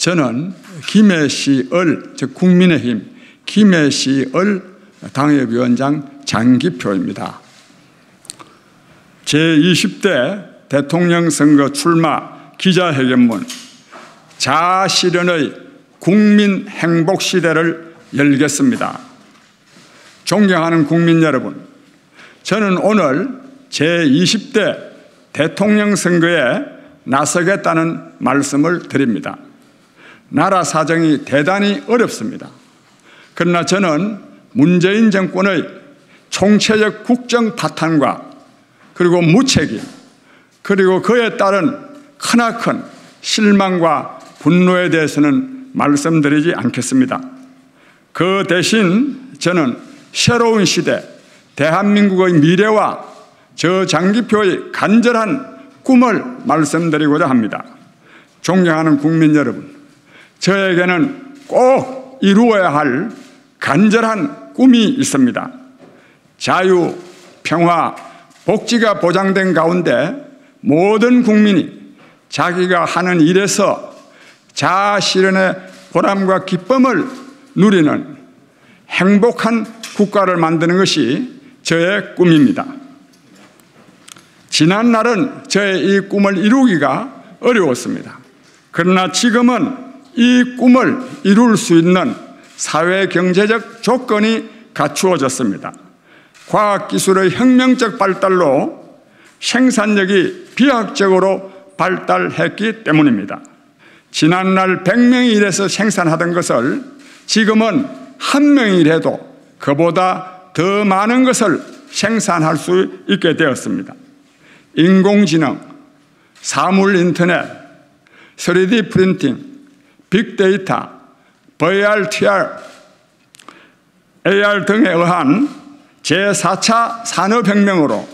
저는 김해시을, 즉 국민의힘 김해시을 당협위원장 장기표입니다. 제20대 대통령 선거 출마 기자회견문 자아실현의 국민 행복 시대를 열겠습니다. 존경하는 국민 여러분, 저는 오늘 제20대 대통령 선거에 나서겠다는 말씀을 드립니다. 나라 사정이 대단히 어렵습니다. 그러나 저는 문재인 정권의 총체적 국정 파탄과 그리고 무책임, 그리고 그에 따른 크나큰 실망과 분노에 대해서는 말씀드리지 않겠습니다. 그 대신 저는 새로운 시대, 대한민국의 미래와 저 장기표의 간절한 꿈을 말씀드리고자 합니다. 존경하는 국민 여러분, 저에게는 꼭 이루어야 할 간절한 꿈이 있습니다. 자유, 평화, 복지가 보장된 가운데 모든 국민이 자기가 하는 일에서 자아실현의 보람과 기쁨을 누리는 행복한 국가를 만드는 것이 저의 꿈입니다. 지난날은 저의 이 꿈을 이루기가 어려웠습니다. 그러나 지금은 이 꿈을 이룰 수 있는 사회 경제적 조건이 갖추어졌습니다. 과학기술의 혁명적 발달로 생산력이 비약적으로 발달했기 때문입니다. 지난날 100명이 일해서 생산하던 것을 지금은 1명이 일해도 그보다 더 많은 것을 생산할 수 있게 되었습니다. 인공지능, 사물인터넷, 3D 프린팅, 빅데이터, VR, TR, AR 등에 의한 제4차 산업혁명으로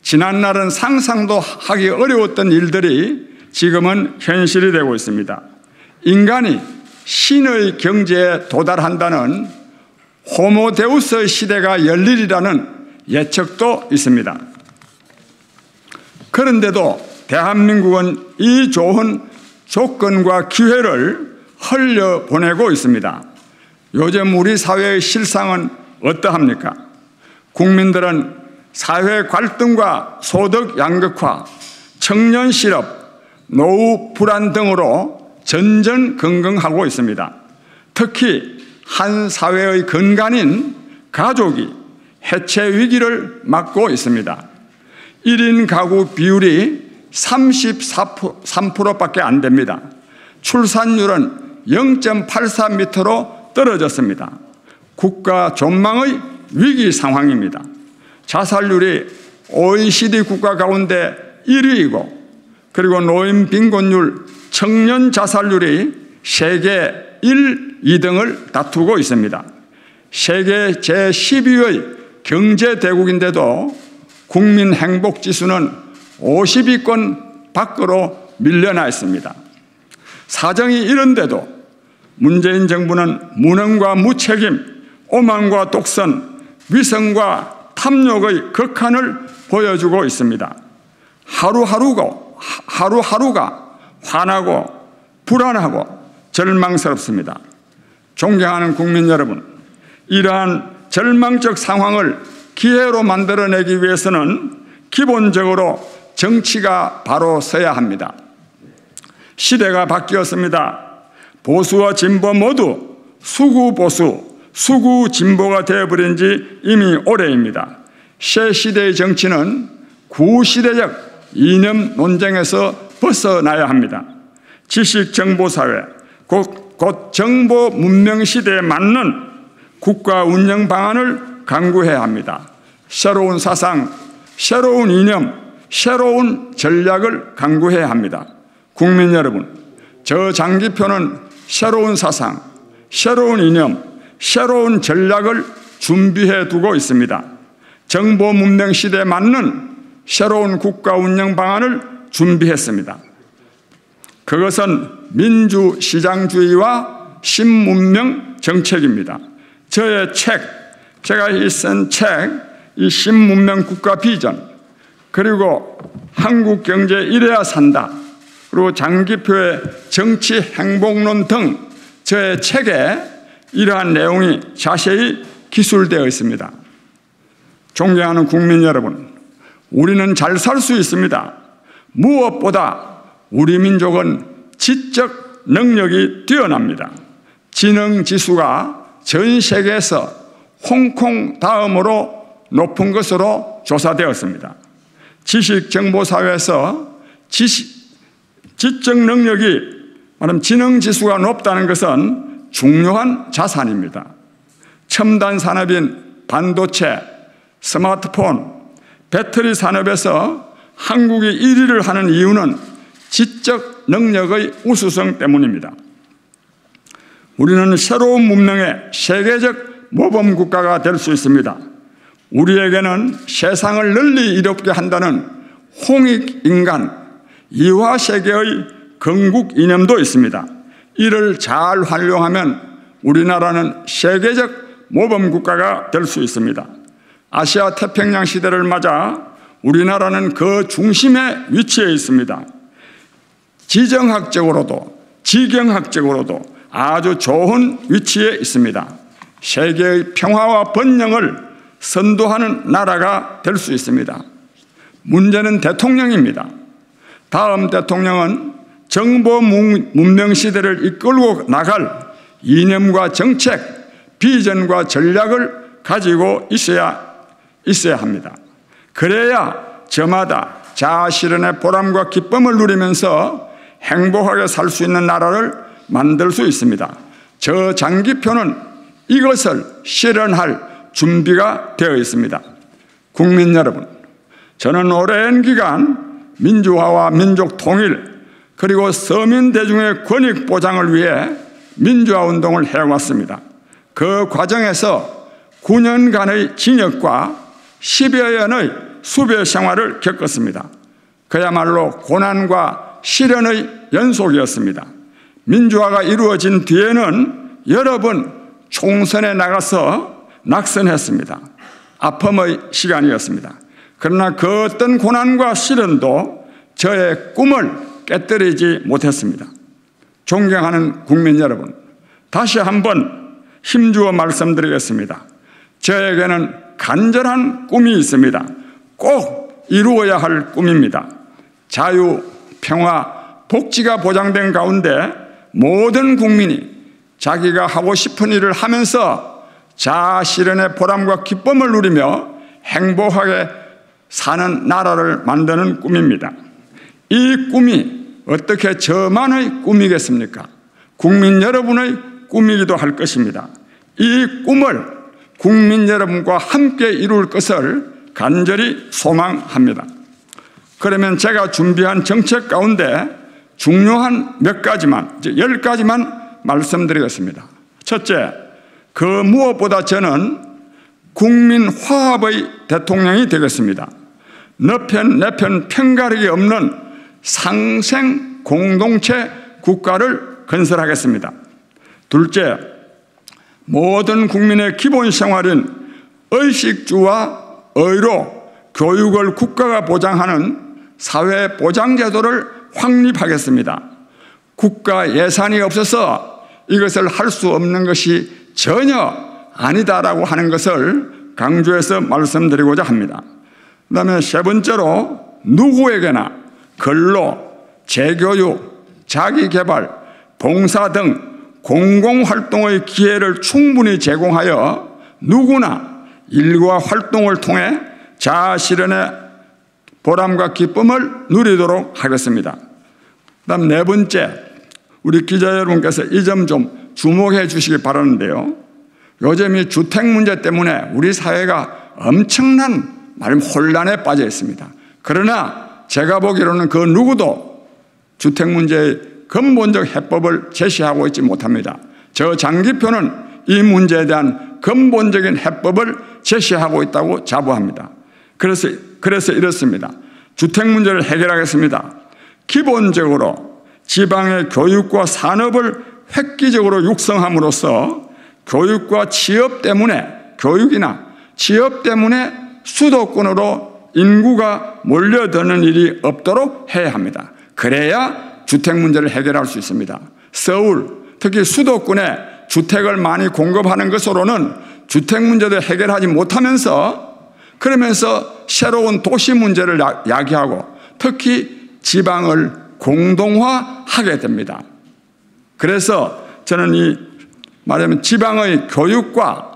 지난날은 상상도 하기 어려웠던 일들이 지금은 현실이 되고 있습니다. 인간이 신의 경지에 도달한다는 호모데우스 시대가 열리리라는 예측도 있습니다. 그런데도 대한민국은 이 좋은 조건과 기회를 흘려보내고 있습니다. 요즘 우리 사회의 실상은 어떠합니까? 국민들은 사회 갈등과 소득 양극화, 청년 실업, 노후 불안 등으로 전전긍긍하고 있습니다. 특히 한 사회의 근간인 가족이 해체 위기를 맞고 있습니다. 1인 가구 비율이 33%밖에 안 됩니다. 출산율은 0.84m로 떨어졌습니다. 국가 전망의 위기 상황입니다. 자살률이 OECD 국가 가운데 1위이고, 그리고 노인 빈곤율, 청년 자살률이 세계 1, 2등을 다투고 있습니다. 세계 제12위의 경제대국인데도 국민 행복지수는 50위권 밖으로 밀려나 있습니다. 사정이 이런데도 문재인 정부는 무능과 무책임, 오만과 독선, 위선과 탐욕의 극한을 보여주고 있습니다. 하루하루가 화나고 불안하고 절망스럽습니다. 존경하는 국민 여러분, 이러한 절망적 상황을 기회로 만들어내기 위해서는 기본적으로 정치가 바로 서야 합니다. 시대가 바뀌었습니다. 보수와 진보 모두 수구보수, 수구진보가 되어버린 지 이미 오래입니다. 새 시대의 정치는 구시대적 이념 논쟁에서 벗어나야 합니다. 지식정보사회, 곧 정보 문명 시대에 맞는 국가 운영 방안을 강구해야 합니다. 새로운 사상, 새로운 이념, 새로운 전략을 강구해야 합니다. 국민 여러분, 저 장기표는 새로운 사상, 새로운 이념, 새로운 전략을 준비해 두고 있습니다. 정보 문명 시대에 맞는 새로운 국가 운영 방안을 준비했습니다. 그것은 민주시장주의와 신문명 정책입니다. 저의 책, 제가 쓴 책, 이 신문명 국가 비전, 그리고 한국 경제 이래야 산다, 그리고 장기표의 정치 행복론 등 저의 책에 이러한 내용이 자세히 기술되어 있습니다. 존경하는 국민 여러분, 우리는 잘 살 수 있습니다. 무엇보다 우리 민족은 지적 능력이 뛰어납니다. 지능 지수가 전 세계에서 홍콩 다음으로 높은 것으로 조사되었습니다. 지식정보사회에서 지적 능력이 말하면 지능 지수가 높다는 것은 중요한 자산입니다. 첨단 산업인 반도체, 스마트폰, 배터리 산업에서 한국이 1위를 하는 이유는 지적 능력의 우수성 때문입니다. 우리는 새로운 문명의 세계적 모범 국가가 될 수 있습니다. 우리에게는 세상을 널리 이롭게 한다는 홍익인간, 이화세계의 건국 이념도 있습니다. 이를 잘 활용하면 우리나라는 세계적 모범 국가가 될 수 있습니다. 아시아 태평양 시대를 맞아 우리나라는 그 중심에 위치해 있습니다. 지정학적으로도 지경학적으로도 아주 좋은 위치에 있습니다. 세계의 평화와 번영을 선도하는 나라가 될 수 있습니다. 문제는 대통령입니다. 다음 대통령은 정보 문명 시대를 이끌고 나갈 이념과 정책, 비전과 전략을 가지고 있어야 합니다. 그래야 저마다 자아 실현의 보람과 기쁨을 누리면서 행복하게 살 수 있는 나라를 만들 수 있습니다. 저 장기표는 이것을 실현할 준비가 되어 있습니다. 국민 여러분, 저는 오랜 기간 민주화와 민족 통일 그리고 서민 대중의 권익 보장을 위해 민주화 운동을 해왔습니다. 그 과정에서 9년간의 징역과 10여 년의 수배 생활을 겪었습니다. 그야말로 고난과 시련의 연속이었습니다. 민주화가 이루어진 뒤에는 여러 번 총선에 나가서 낙선했습니다. 아픔의 시간이었습니다. 그러나 그 어떤 고난과 시련도 저의 꿈을 깨뜨리지 못했습니다. 존경하는 국민 여러분, 다시 한번 힘주어 말씀드리겠습니다. 저에게는 간절한 꿈이 있습니다. 꼭 이루어야 할 꿈입니다. 자유, 평화, 복지가 보장된 가운데 모든 국민이 자기가 하고 싶은 일을 하면서 자아 실현의 보람과 기쁨을 누리며 행복하게 사는 나라를 만드는 꿈입니다. 이 꿈이 어떻게 저만의 꿈이겠습니까? 국민 여러분의 꿈이기도 할 것입니다. 이 꿈을 국민 여러분과 함께 이룰 것을 간절히 소망합니다. 그러면 제가 준비한 정책 가운데 중요한 몇 가지만, 10가지만 말씀드리겠습니다. 첫째, 그 무엇보다 저는 국민 화합의 대통령이 되겠습니다. 너 편, 내 편 편가르기 없는 상생 공동체 국가를 건설하겠습니다. 둘째, 모든 국민의 기본 생활인 의식주와 의로 교육을 국가가 보장하는 사회보장제도를 확립하겠습니다. 국가 예산이 없어서 이것을 할 수 없는 것이 전혀 아니다라고 하는 것을 강조해서 말씀드리고자 합니다. 그 다음에 세 번째로 누구에게나 근로, 재교육, 자기개발, 봉사 등 공공활동의 기회를 충분히 제공하여 누구나 일과 활동을 통해 자아 실현의 보람과 기쁨을 누리도록 하겠습니다. 그 다음 네 번째, 우리 기자 여러분께서 이 점 좀 주목해 주시기 바라는데요. 요즘 이 주택 문제 때문에 우리 사회가 엄청난 혼란에 빠져 있습니다. 그러나 제가 보기로는 그 누구도 주택 문제의 근본적 해법을 제시하고 있지 못합니다. 저 장기표는 이 문제에 대한 근본적인 해법을 제시하고 있다고 자부합니다. 그래서 이렇습니다. 주택 문제를 해결하겠습니다. 기본적으로 지방의 교육과 산업을 획기적으로 육성함으로써 교육과 취업 때문에, 교육이나 취업 때문에 수도권으로 인구가 몰려드는 일이 없도록 해야 합니다. 그래야 주택 문제를 해결할 수 있습니다. 서울, 특히 수도권에 주택을 많이 공급하는 것으로는 주택 문제도 해결하지 못하면서 그러면서 새로운 도시 문제를 야기하고 특히 지방을 공동화하게 됩니다. 그래서 저는 말하자면 지방의 교육과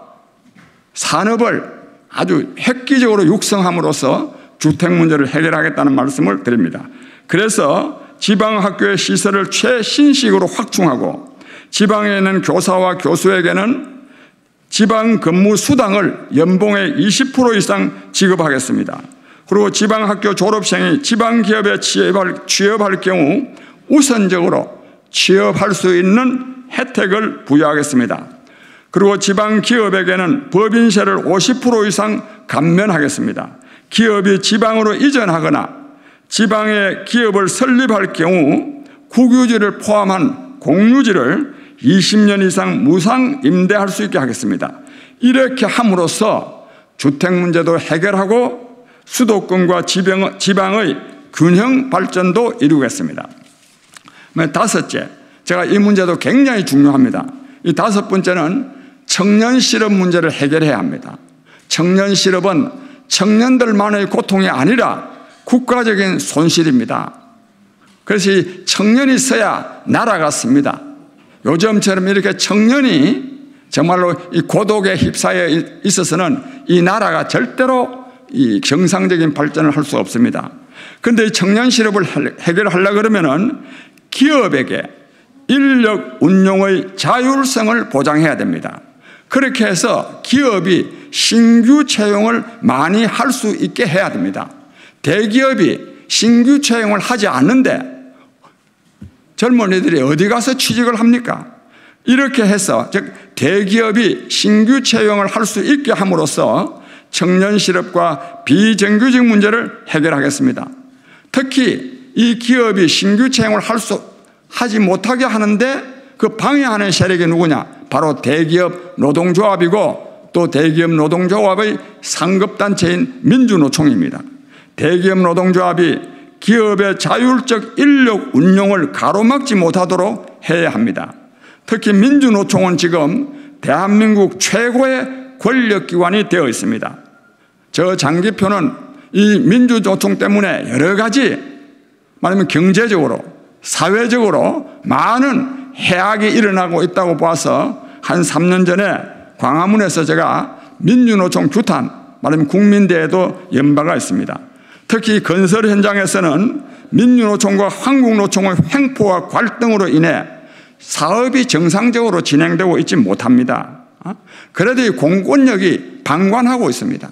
산업을 아주 획기적으로 육성함으로써 주택 문제를 해결하겠다는 말씀을 드립니다. 그래서 지방학교의 시설을 최신식으로 확충하고 지방에 있는 교사와 교수에게는 지방 근무 수당을 연봉의 20% 이상 지급하겠습니다. 그리고 지방학교 졸업생이 지방기업에 취업할 경우 우선적으로 취업할 수 있는 혜택을 부여하겠습니다. 그리고 지방기업에게는 법인세를 50% 이상 감면하겠습니다. 기업이 지방으로 이전하거나 지방에 기업을 설립할 경우 국유지를 포함한 공유지를 20년 이상 무상 임대할 수 있게 하겠습니다. 이렇게 함으로써 주택 문제도 해결하고 수도권과 지방의 균형 발전도 이루겠습니다. 다섯째, 제가 이 문제도 굉장히 중요합니다. 이 다섯 번째는 청년 실업 문제를 해결해야 합니다. 청년 실업은 청년들만의 고통이 아니라 국가적인 손실입니다. 그래서 이 청년이 있어야 나라가 씁니다. 요즘처럼 이렇게 청년이 정말로 이 고독에 휩싸여 있어서는 이 나라가 절대로 이 정상적인 발전을 할 수 없습니다. 그런데 청년 실업을 해결하려고 그러면은 기업에게 인력 운용의 자율성을 보장해야 됩니다. 그렇게 해서 기업이 신규 채용을 많이 할 수 있게 해야 됩니다. 대기업이 신규 채용을 하지 않는데 젊은이들이 어디 가서 취직을 합니까? 이렇게 해서 즉 대기업이 신규 채용을 할 수 있게 함으로써 청년 실업과 비정규직 문제를 해결하겠습니다. 특히 이 기업이 신규 채용을 하지 못하게 하는데 그 방해하는 세력이 누구냐? 바로 대기업 노동조합이고 또 대기업 노동조합의 상급단체인 민주노총입니다. 대기업 노동조합이 기업의 자율적 인력 운용을 가로막지 못하도록 해야 합니다. 특히 민주노총은 지금 대한민국 최고의 권력기관이 되어 있습니다. 저 장기표는 이 민주노총 때문에 여러 가지 말하면 경제적으로 사회적으로 많은 해악이 일어나고 있다고 봐서 한 3년 전에 광화문에서 제가 민주노총 규탄 말하면 국민대회도 연 바가 있습니다. 특히 건설 현장에서는 민주노총과 한국노총의 횡포와 갈등으로 인해 사업이 정상적으로 진행되고 있지 못합니다. 그래도 이 공권력이 방관하고 있습니다.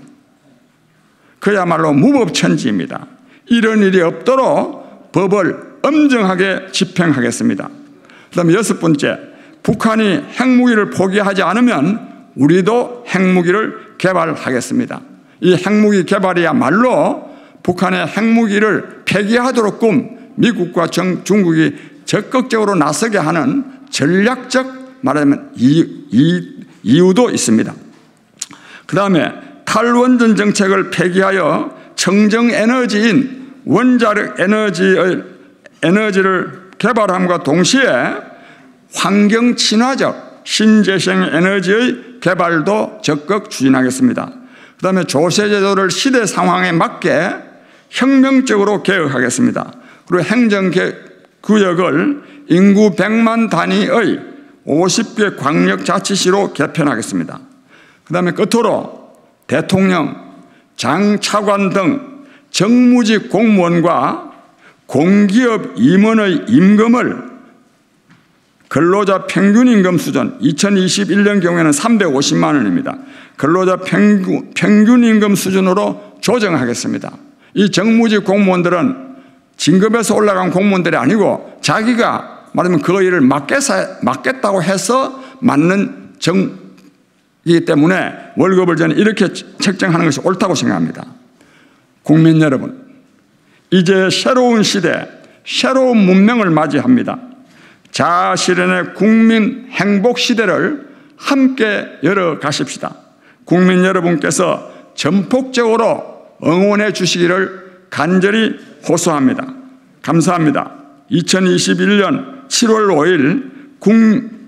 그야말로 무법천지입니다. 이런 일이 없도록 법을 엄정하게 집행하겠습니다. 그다음에 여섯 번째, 북한이 핵무기를 포기하지 않으면 우리도 핵무기를 개발하겠습니다. 이 핵무기 개발이야말로 북한의 핵무기를 폐기하도록 미국과 중국이 적극적으로 나서게 하는 전략적 말하자면 이유도 있습니다. 그 다음에 탈원전 정책을 폐기하여 청정에너지인 원자력 에너지를 개발함과 동시에 환경 친화적 신재생 에너지의 개발도 적극 추진하겠습니다. 그 다음에 조세제도를 시대 상황에 맞게 혁명적으로 개혁하겠습니다. 그리고 행정구역을 인구 100만 단위의 50개 광역자치시로 개편하겠습니다. 그 다음에 끝으로 대통령, 장 차관 등 정무직 공무원과 공기업 임원의 임금을 근로자 평균임금 수준 2021년 경우에는 350만 원입니다. 근로자 평균임금 수준으로 조정하겠습니다. 이 정무직 공무원들은 진급에서 올라간 공무원들이 아니고 자기가 말하면 그 일을 맡겠다고 해서 맡는 정이기 때문에 월급을 저는 이렇게 책정하는 것이 옳다고 생각합니다. 국민 여러분, 이제 새로운 시대, 새로운 문명을 맞이합니다. 자아실현의 국민 행복 시대를 함께 열어가십시다. 국민 여러분께서 전폭적으로 응원해 주시기를 간절히 호소합니다. 감사합니다. 2021년 7월 5일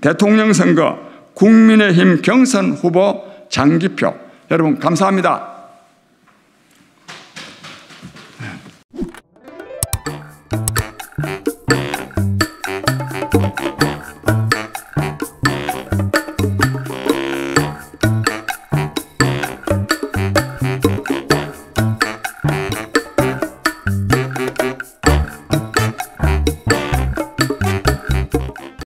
대통령 선거 국민의힘 경선 후보 장기표. 여러분 감사합니다.